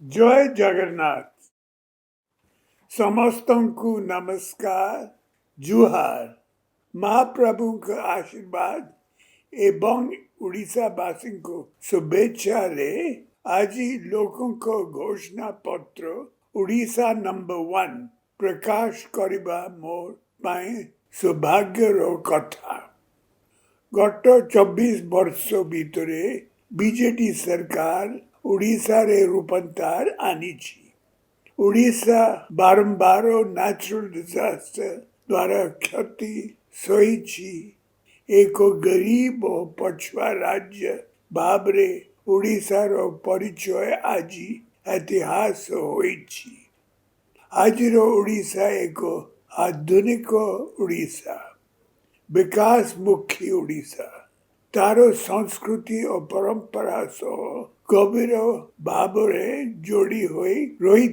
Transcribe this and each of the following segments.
जय जगन्नाथ समस्तंकु नमस्कार जुहार महाप्रभु का आशीर्वाद एवं उड़ीसावासी को शुभेच्छा रे आज लोकों को घोषणा पत्र उड़ीसा नंबर 1 प्रकाश करिबा मोर पाए सौभाग्यर कथा गत 24 वर्ष भितरे बीजेडी सरकार उड़ीसा रे रूपांतर आनीची उड़ीसा बारंबार नेचुरल डिजास्टर द्वारा क्षति सही एक गरीब और पछुआ राज्य भावरे उड़ीसार परिचय आज इतिहास होइछि। आजिर उड़ीसा एक आधुनिक उड़ीसा विकासमुखी उड़ीसा तार संस्कृति और परंपरा सह गभीर भावरे जोड़ी होई रही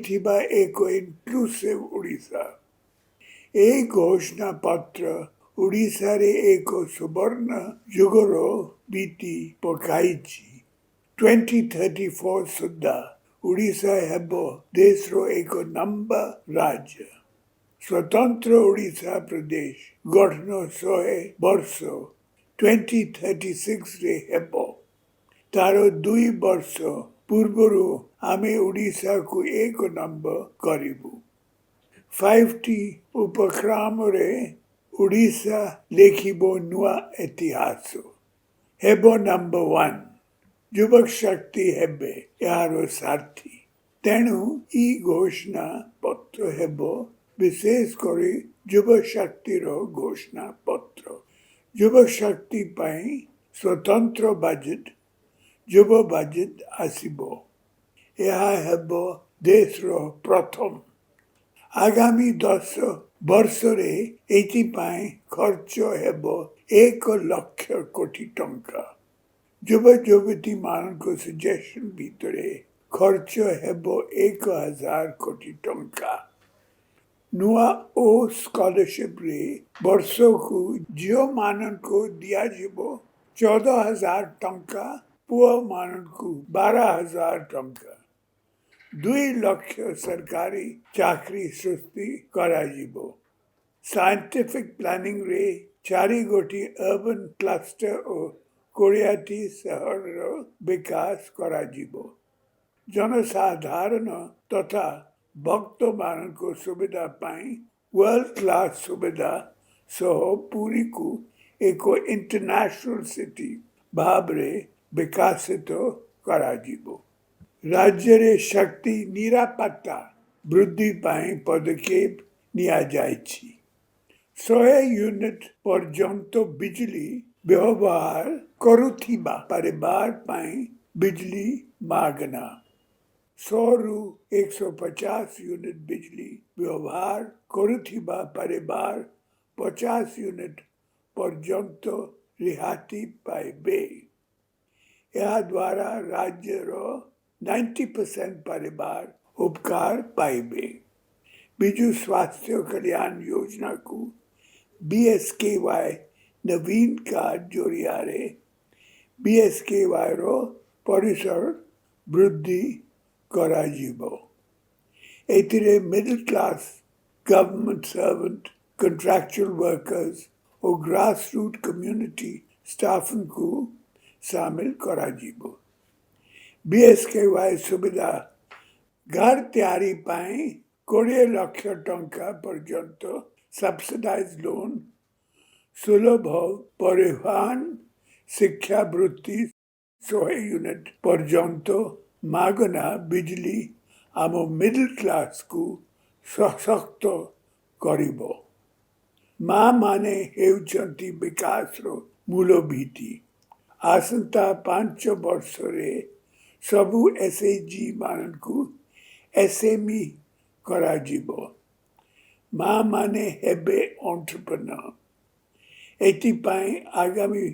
एक इनक्लूसिव उड़ीसा। ए घोषणा पत्र उड़ीसा रे एक सुवर्ण युगर बीती पकाइछि। 2034 सुद्धा उड़ीसा हेबो देश रो एक नंबर राज्य। स्वतंत्र उड़ीसा प्रदेश गठन 100 वर्ष 2036 रे हेबो। तार 2 वर्ष पूर्वरु आमे उड़ीसा को एक नंबर करिबु। 5T उपक्रम रे उड़ीसा लेखिबो नुआ इतिहास हेबो नंबर 1 युवक शक्ति हेबे यारो सारथी। तेणु ई घोषणा पत्र हेबो विशेष करी युव शक्ति रो घोषणा पत्र। युव शक्ति पाई स्वतंत्र बजेट युव बजेट आसिबो। यह हेबो देश रो प्रथम। आगामी 10 वर्ष रे एथि पाई खर्च हेबो 1 लाख कोटी टंका। युव युवती मान को सजेशन भितरे खर्च हेबो 1000 कोटी टंका। नुआ ओ स्कॉलरशिप रे वर्ष को झियो मान को दिया जीवो 14,000 टंका पुआ मान को 12,000 टंका। 2 लाख सरकारी चाकरी सृष्टि करा जीवो। साइंटिफिक प्लानिंग रे 4 गोटी अर्बन क्लस्टर और कोरियाटी शहर रो विकास करा जीवो। जनसाधारण तथा भक्त मान को सुविधा पाई वर्ल्ड क्लास सुविधा सह पूरी को एक इंटरनेशनल सिटी भावरे विकासित करा जीवो। राज्य रे शक्ति निरापत्ता वृद्धि पाई पदक्षेप निया जाइछि। 100 यूनिट पर्यंत बिजली व्यवहार करुथिबा परिवार पाई बिजली मागना। 100 रु 150 यूनिट बिजली व्यवहार करुथिबा परिवार 50 यूनिट पर्यंत रिहाती पाइबे। यह द्वारा राज्य रो 90% परिवार उपकार पाइबे। बिजु स्वास्थ्य कल्याण योजना को BSKY नवीन कार्ड जोड़ियारे BSKY रो परिसर वृद्धि करा जीवो। एतिरे middle class government servant contractual workers और ग्रास रूट कम्युनिटी स्टाफ को शामिल करा जीवो। BSKY सुविधा घर तैयारी पाई 20 लाख टंका पर्यंत सब्सिडाइज लोन सुलभ परिवहन शिक्षा वृत्ति 100 यूनिट पर्यंत मागना बिजली आम मिडिल क्लास को सशक्त करिबो। माँ माने हेउचंती विकास रो मूल भीति। आसंता 5 वर्ष रे सबु SHG मान को SME करा जीवो। माँ माने हेबे एंटरप्रेन्योर। एति पाई आगामी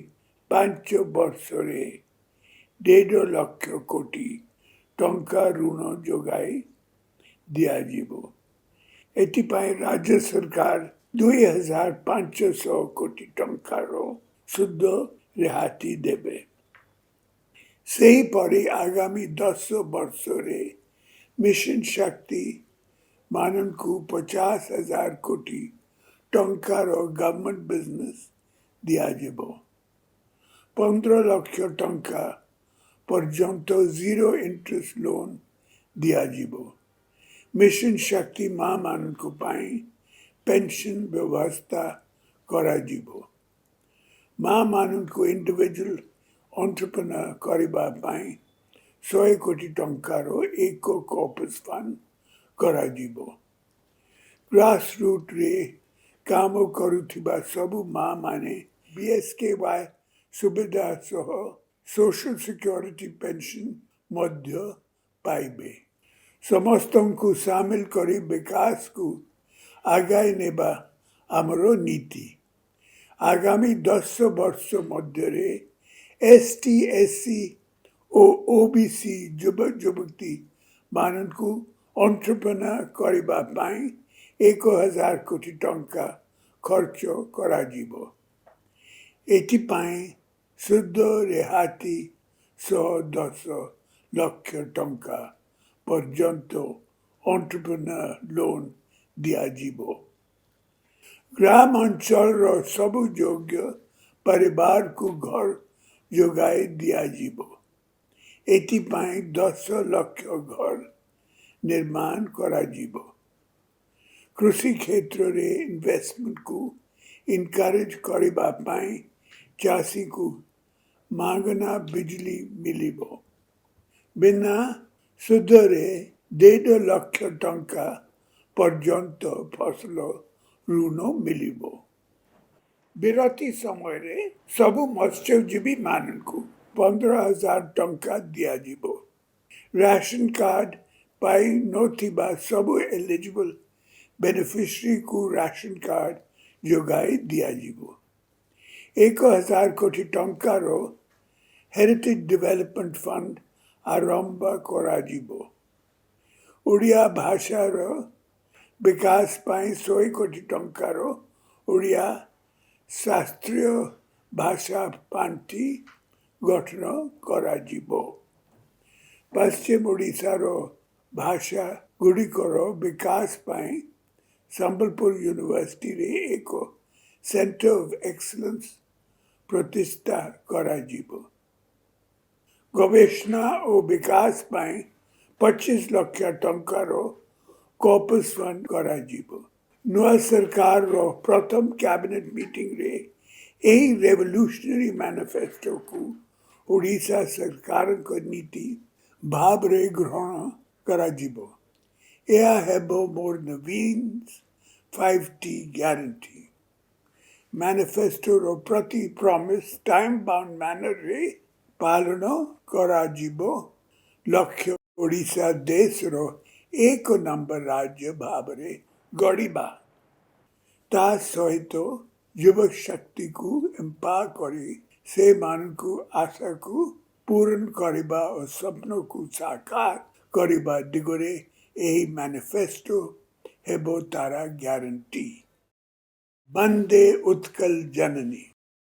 5 वर्ष रे 1.5 लाख कोटी टंका ऋण जोगाई दिया जीवो। एति पाई राज्य सरकार 2,500 कोटी टंका रो शुद्ध रिहाती देबे। सेही परी आगामी 10 वर्ष रे मिशन शक्ति माननकु 50,000 कोटी टंकार गवर्नमेंट बिजनेस दियाजिबो 15 लाख टंका पर्यंत जीरो इंटरेस्ट लोन दियाजिबो मिशन शक्ति मां माननकु पाई पेंशन व्यवस्था कराजिबो मां माननकु इंडिविजुअल एंटरप्रेन्योर करिबा पाई 100 कोटी टंकार एक कॉर्पस फंड कराजिबो ग्रास रूट रे काम करुथिबा सबु मां माने बीएसकेवाई सुविधा सह सोशल सिक्योरिटी पेंशन मध्य पाइबे समस्तंकु शामिल करी विकास को आगाई नेबा आमरो नीति आगामी 10 वर्ष मध्य रे एसटी एससी ओ ओबीसी युवक युवती माननकु एंटरप्रेन्योर करिबा पाई 1,000 कोटी टंका खर्च कराजिबो एथिपाई शुद्ध रिहाती 110 लाख टंका पर्यंत एंटरप्रेन्योर लोन दियाजिबो ग्राम अंचल रो सबु योग्य परिवार को घर जोगाई दियाजिबो एथिपाई 10 लाख घर निर्माण कराजिबो कृषि क्षेत्र रे इन्वेस्टमेंट को इनकरेज करिबा पाई चासी को मागना बिजली मिलिबो बिना सुध रे 1.5 लाख टंका पर्यंत फसल ऋण मिलिबो विरति समय रे सबु मत्स्यजीवी माननकु 15,000 टंका दियाजिबो राशन कार्ड पाई नोथिबा सबु एलिजिबल बेनिफिशियरी को राशन कार्ड जोगाई दियाजिबो 1,000 कोटी टंकार हेरिटेज डेवलपमेंट फंड आरंभ कराजिबो ओडिया भाषार विकास पाई 100 कोटी टंकार ओडिया शास्त्रीय भाषा पांठी गठन कराजिबो पश्चिम ओडिशार भाषा गुड़िकर विकास पाई संबलपुर यूनिवर्सिटी रे एक सेंटर ऑफ एक्सीलेंस प्रतिष्ठा कराजिबो गवेषणा और विकास पाई 25 लाख टंकार कॉर्पस फंड कराजिबो नुआ सरकार रो प्रथम कैबिनेट मीटिंग रे एही रेवोल्यूशनरी मैनिफेस्टो को ओडिशा सरकार को नीति भाव रे ग्रहण कराजिबो यह हेबो मोर नवीन 5T गारंटी मैनिफेस्टो रो प्रति प्रॉमिस टाइम बाउंड मैनर रे पालन कराजिबो लक्ष्य ओडिशा देश रो 1 नंबर राज्य भावरे गड़िबा ता सहित युवक शक्ति को एम्पावर करी से मान को आशा को पूर्ण करिबा और सपनों को साकार करिबा दिगरे यही मैनिफेस्टो हेबो तारा गारंटी वंदे उत्कल जननी।